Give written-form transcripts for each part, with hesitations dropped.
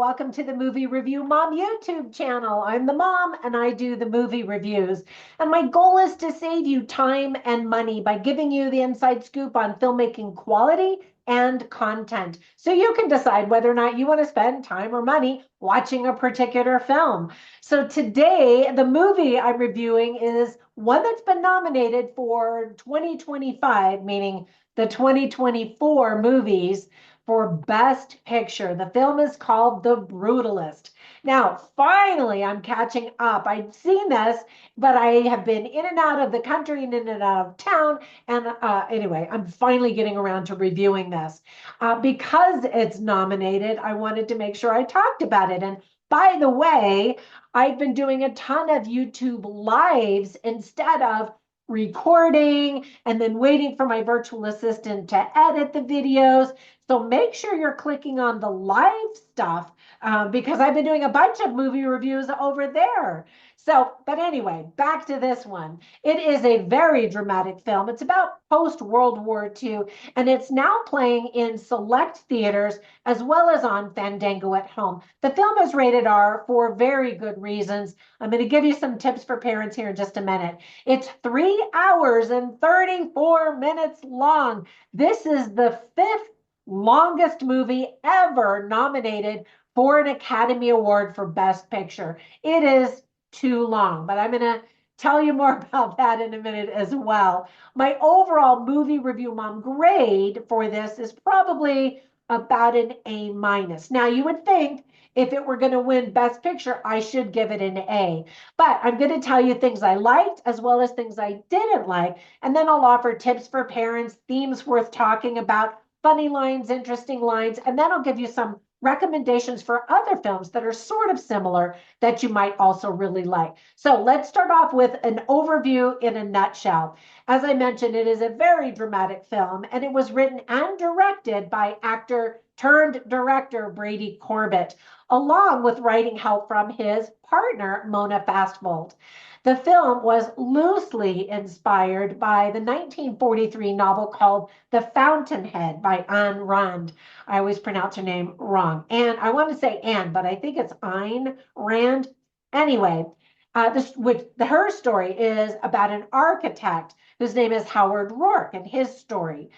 welcome to the Movie Review Mom YouTube channel. I'm the mom and I do the movie reviews. And my goal is to save you time and money by giving you the inside scoop on filmmaking quality and content, so you can decide whether or not you want to spend time or money watching a particular film. So today, the movie I'm reviewing is one that's been nominated for 2025, meaning the 2024 movies, for Best Picture. The film is called The Brutalist. Now, finally, I'm catching up. I've seen this, but I have been in and out of the country and in and out of town. And anyway, I'm finally getting around to reviewing this. Because it's nominated, I wanted to make sure I talked about it. And by the way, I've been doing a ton of YouTube lives instead of recording and then waiting for my virtual assistant to edit the videos. So make sure you're clicking on the live stuff because I've been doing a bunch of movie reviews over there. So, but anyway, back to this one. It is a very dramatic film. It's about post-World War II, and it's now playing in select theaters as well as on Fandango at home. The film is rated R for very good reasons. I'm going to give you some tips for parents here in just a minute. It's 3 hours and 34 minutes long. This is the 5th longest movie ever nominated for an Academy Award for Best Picture. It is too long, but I'm going to tell you more about that in a minute as well. My overall movie review mom grade for this is probably about an A-. Now, you would think if it were going to win Best Picture, I should give it an A. But I'm going to tell you things I liked as well as things I didn't like, and then I'll offer tips for parents, themes worth talking about, funny lines, interesting lines, and then I'll give you some recommendations for other films that are sort of similar that you might also really like. So let's start off with an overview in a nutshell. As I mentioned, it is a very dramatic film, and it was written and directed by actor turned director Brady Corbet, along with writing help from his partner, Mona Fastvold. The film was loosely inspired by the 1943 novel called The Fountainhead by Ayn Rand. I always pronounce her name wrong. And I want to say Anne, but I think it's Ayn Rand. Anyway, her story is about an architect whose name is Howard Roark and his story.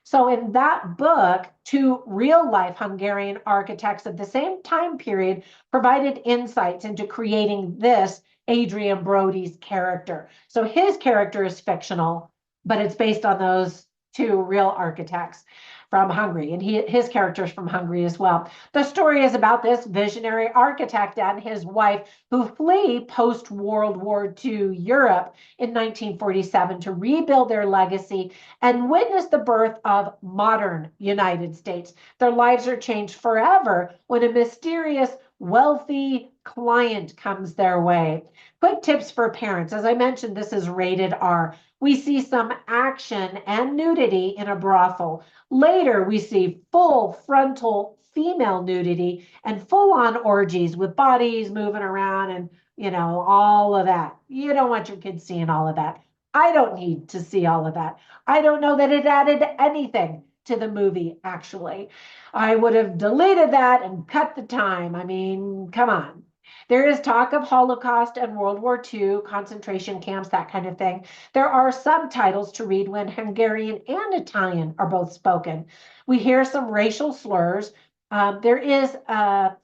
So in that book, 2 real-life Hungarian architects of the same time period provided insights into creating this Adrien Brody's character. So his character is fictional, but it's based on those 2 real architects from Hungary, and his character is from Hungary as well. The story is about this visionary architect and his wife who flee post-World War II Europe in 1947 to rebuild their legacy and witness the birth of modern United States. Their lives are changed forever when a mysterious, wealthy client comes their way. Quick tips for parents. As I mentioned, this is rated R. We see some action and nudity in a brothel. Later, we see full frontal female nudity and full-on orgies with bodies moving around and, all of that. You don't want your kids seeing all of that. I don't need to see all of that. I don't know that it added anything to the movie, actually. I would have deleted that and cut the time. I mean, come on. There is talk of Holocaust and World War II, concentration camps, that kind of thing. There are subtitles to read when Hungarian and Italian are both spoken. We hear some racial slurs. There is a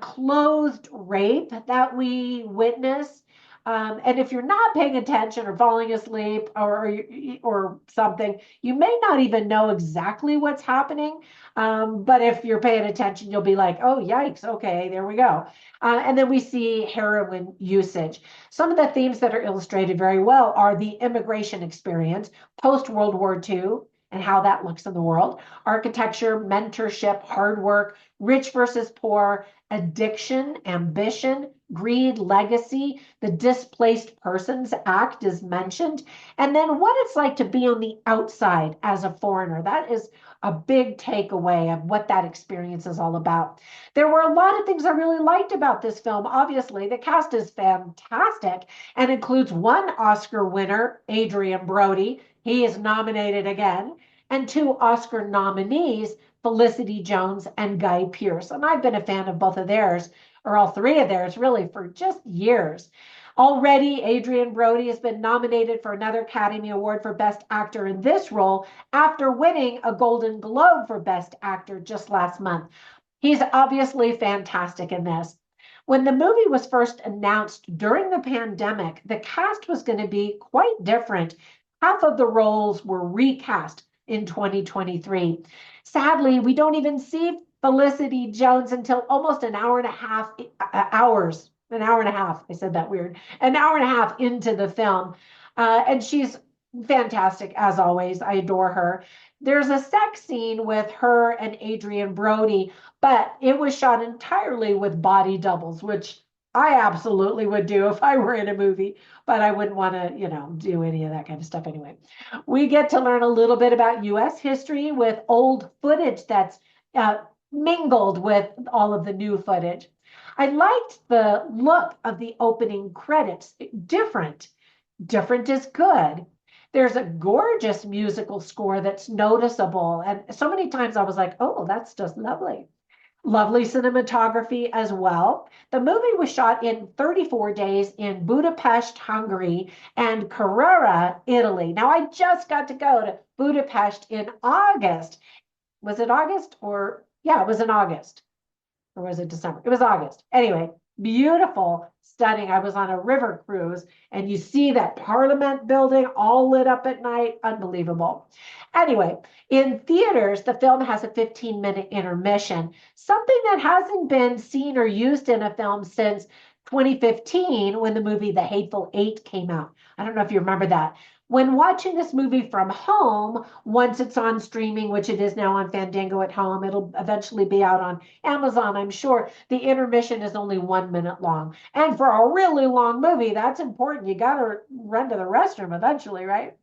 clothed rape that we witness. And if you're not paying attention or falling asleep or something, you may not even know exactly what's happening. But if you're paying attention, you'll be like, oh, yikes, okay, there we go. And then we see heroin usage. Some of the themes that are illustrated very well are the immigration experience, post-World War II, and how that looks in the world, architecture, mentorship, hard work, rich versus poor, addiction, ambition, greed, legacy, the Displaced Persons Act is mentioned, and then what it's like to be on the outside as a foreigner. That is a big takeaway of what that experience is all about. There were a lot of things I really liked about this film. Obviously, the cast is fantastic and includes 1 Oscar winner, Adrien Brody. He is nominated again. and two Oscar nominees, Felicity Jones and Guy Pearce. And I've been a fan of both of theirs, or all three of theirs, really, for just years. Already, Adrien Brody has been nominated for another Academy Award for Best Actor in this role after winning a Golden Globe for Best Actor just last month. He's obviously fantastic in this. When the movie was first announced during the pandemic, the cast was going to be quite different. Half of the roles were recast in 2023. Sadly, we don't even see Felicity Jones until almost an hour and a half, an hour and a half. I said that weird. An hour and a half into the film. And she's fantastic, as always. I adore her. There's a sex scene with her and Adrien Brody, but it was shot entirely with body doubles, which I absolutely would do if I were in a movie, but I wouldn't want to, do any of that kind of stuff anyway. We get to learn a little bit about US history with old footage that's mingled with all of the new footage. I liked the look of the opening credits. Different. Different is good. There's a gorgeous musical score that's noticeable. And so many times I was like, oh, that's just lovely. Lovely cinematography as well. The movie was shot in 34 days in Budapest, Hungary, and Carrara, Italy. Now, I just got to go to Budapest in August. Was it August or? Yeah, it was in August. Or was it December? It was August. Anyway, beautiful, stunning. I was on a river cruise, and you see that Parliament building all lit up at night. Unbelievable. Anyway, in theaters, the film has a 15-minute intermission, something that hasn't been seen or used in a film since 2015 when the movie The Hateful Eight came out. I don't know if you remember that. When watching this movie from home, once it's on streaming, which it is now on Fandango at home, it'll eventually be out on Amazon, I'm sure, the intermission is only 1 minute long. And for a really long movie, that's important. You got to run to the restroom eventually, right?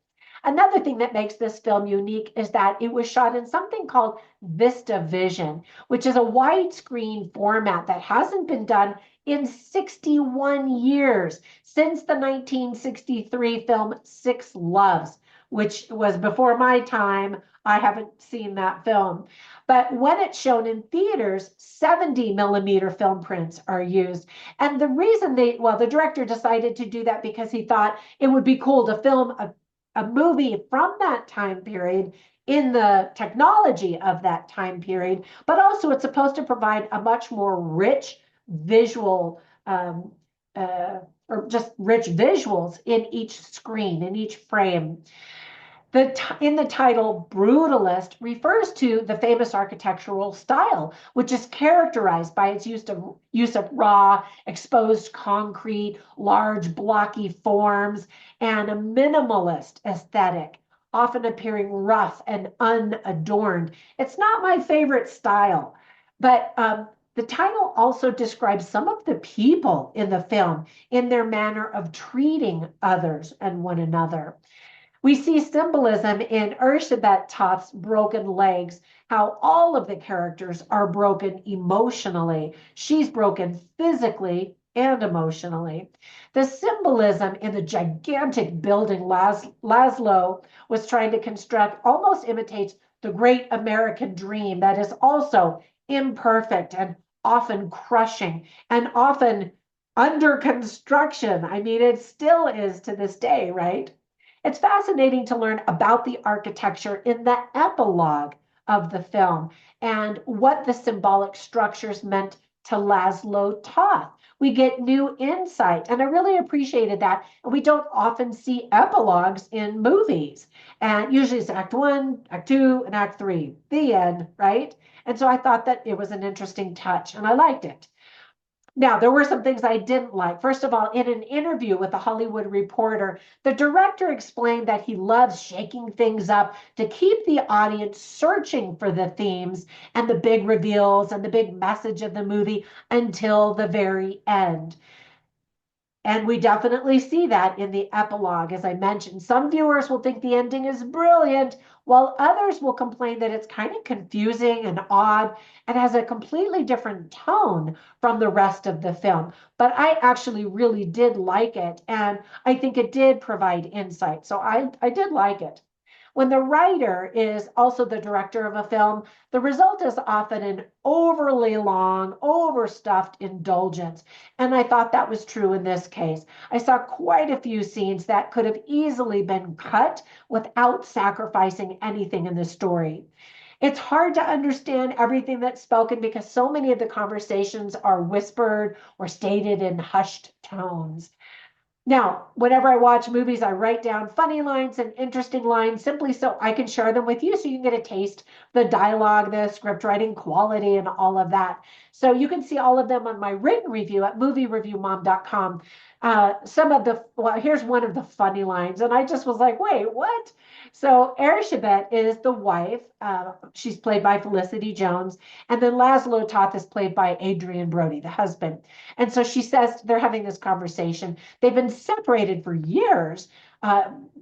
Another thing that makes this film unique is that it was shot in something called VistaVision, which is a widescreen format that hasn't been done in 61 years, since the 1963 film Six Loves, which was before my time. I haven't seen that film. But when it's shown in theaters, 70 millimeter film prints are used. And the reason the director decided to do that because he thought it would be cool to film a movie from that time period in the technology of that time period, but also it's supposed to provide a much more rich visual or just rich visuals in each screen, in each frame. In the title, Brutalist refers to the famous architectural style, which is characterized by its use of raw, exposed concrete, large, blocky forms, and a minimalist aesthetic, often appearing rough and unadorned. It's not my favorite style, but the title also describes some of the people in the film in their manner of treating others and one another. We see symbolism in Urshabet Toft's broken legs, how all of the characters are broken emotionally. She's broken physically and emotionally. The symbolism in the gigantic building Laszlo was trying to construct almost imitates the great American dream that is also imperfect and often crushing and often under construction. I mean, it still is to this day, right? It's fascinating to learn about the architecture in the epilogue of the film and what the symbolic structures meant to Laszlo Toth. We get new insight, and I really appreciated that. And we don't often see epilogues in movies. And usually it's Act 1, Act 2, and Act 3, the end, right? And so I thought that it was an interesting touch, and I liked it. Now, there were some things I didn't like. First of all, in an interview with the Hollywood Reporter, the director explained that he loves shaking things up to keep the audience searching for the themes and the big reveals and the big message of the movie until the very end. And we definitely see that in the epilogue, as I mentioned. Some viewers will think the ending is brilliant, while others will complain that it's kind of confusing and odd and has a completely different tone from the rest of the film. But I actually really did like it, and I think it did provide insight. So I did like it. When the writer is also the director of a film, the result is often an overly long, overstuffed indulgence. And I thought that was true in this case. I saw quite a few scenes that could have easily been cut without sacrificing anything in the story. It's hard to understand everything that's spoken because so many of the conversations are whispered or stated in hushed tones. Now, whenever I watch movies, I write down funny lines and interesting lines simply so I can share them with you so you can get a taste of the dialogue, the script writing quality, and all of that. So you can see all of them on my written review at moviereviewmom.com. Here's one of the funny lines, and I just was like, wait, what? So Erzsébet is the wife. She's played by Felicity Jones, and then Laszlo Toth is played by Adrien Brody, the husband. And so she says they're having this conversation. They've been separated for years.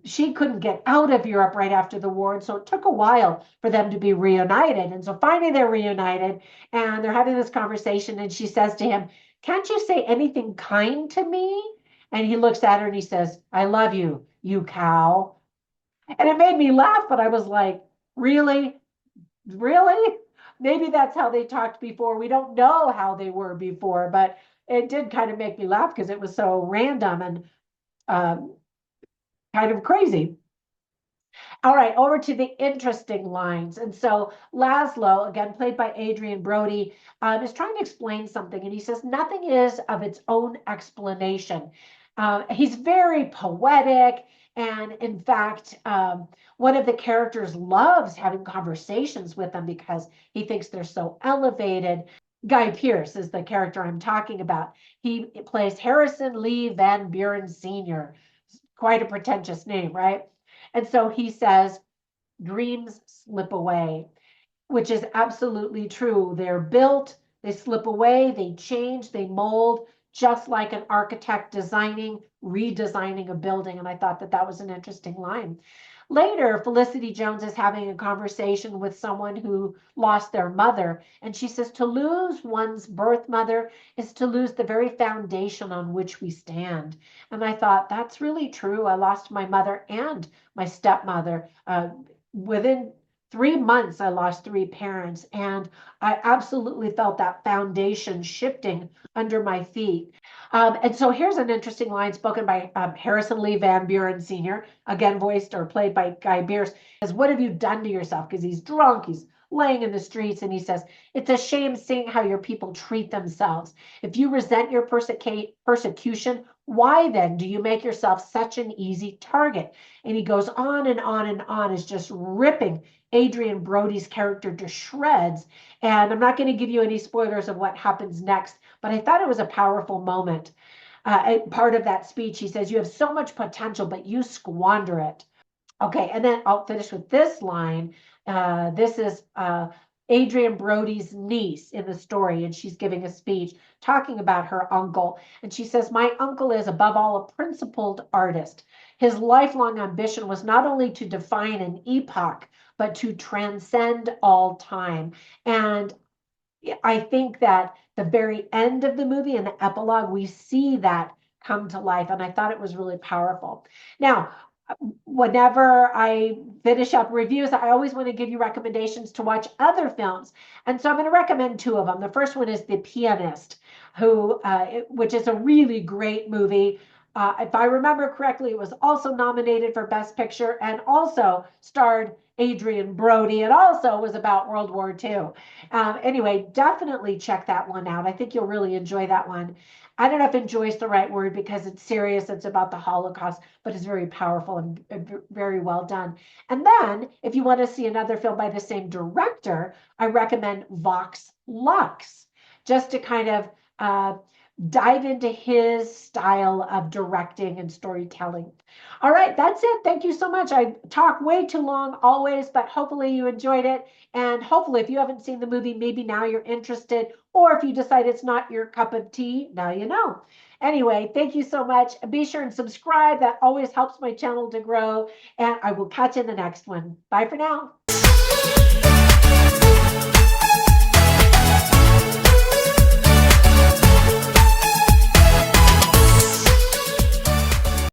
She couldn't get out of Europe right after the war, and so it took a while for them to be reunited. And so finally they're reunited, and they're having this conversation, and she says to him, "Can't you say anything kind to me?" And he looks at her and he says, "I love you, you cow." And it made me laugh, but I was like, really? Really? Maybe that's how they talked before. We don't know how they were before, but it did kind of make me laugh because it was so random and kind of crazy. All right, over to the interesting lines. And so Laszlo, again played by Adrien Brody, is trying to explain something. And he says, nothing is of its own explanation. He's very poetic. And in fact, one of the characters loves having conversations with them because he thinks they're so elevated. Guy Pearce is the character I'm talking about. He plays Harrison Lee Van Buren Sr. Quite a pretentious name, right? And so he says, dreams slip away, which is absolutely true. They're built, they slip away, they change, they mold, just like an architect designing, redesigning a building. And I thought that that was an interesting line. Later, Felicity Jones is having a conversation with someone who lost their mother. And she says, to lose one's birth mother is to lose the very foundation on which we stand. And I thought, that's really true. I lost my mother and my stepmother. Within 3 months, I lost 3 parents. And I absolutely felt that foundation shifting under my feet. And so here's an interesting line spoken by Harrison Lee Van Buren Sr., again voiced or played by Guy Pearce, says, "What have you done to yourself?" Because he's drunk, he's laying in the streets, and he says, "It's a shame seeing how your people treat themselves. If you resent your persecution, why then do you make yourself such an easy target?" And he goes on and on and on, is just ripping Adrien Brody's character to shreds. And I'm not going to give you any spoilers of what happens next, but I thought it was a powerful moment. Part of that speech, he says, "You have so much potential, but you squander it." Okay, and then I'll finish with this line. This is Adrien Brody's niece in the story, and she's giving a speech talking about her uncle. And she says, "My uncle is above all a principled artist. His lifelong ambition was not only to define an epoch, but to transcend all time." And I think that the very end of the movie and the epilogue, we see that come to life. And I thought it was really powerful. Now, whenever I finish up reviews, I always want to give you recommendations to watch other films. And so I'm going to recommend 2 of them. The first one is The Pianist, which is a really great movie. If I remember correctly, it was also nominated for Best Picture and also starred Adrien Brody. It also was about World War II. Anyway, definitely check that one out. I think you'll really enjoy that one. I don't know if enjoy is the right word because it's serious. It's about the Holocaust, but it's very powerful and very well done. And then if you want to see another film by the same director, I recommend Vox Lux, just to kind of dive into his style of directing and storytelling. All right, that's it. Thank you so much. I talk way too long always, but hopefully you enjoyed it. And hopefully if you haven't seen the movie, maybe now you're interested, or if you decide it's not your cup of tea, now you know. Anyway, thank you so much. Be sure and subscribe. That always helps my channel to grow. And I will catch you in the next one. Bye for now.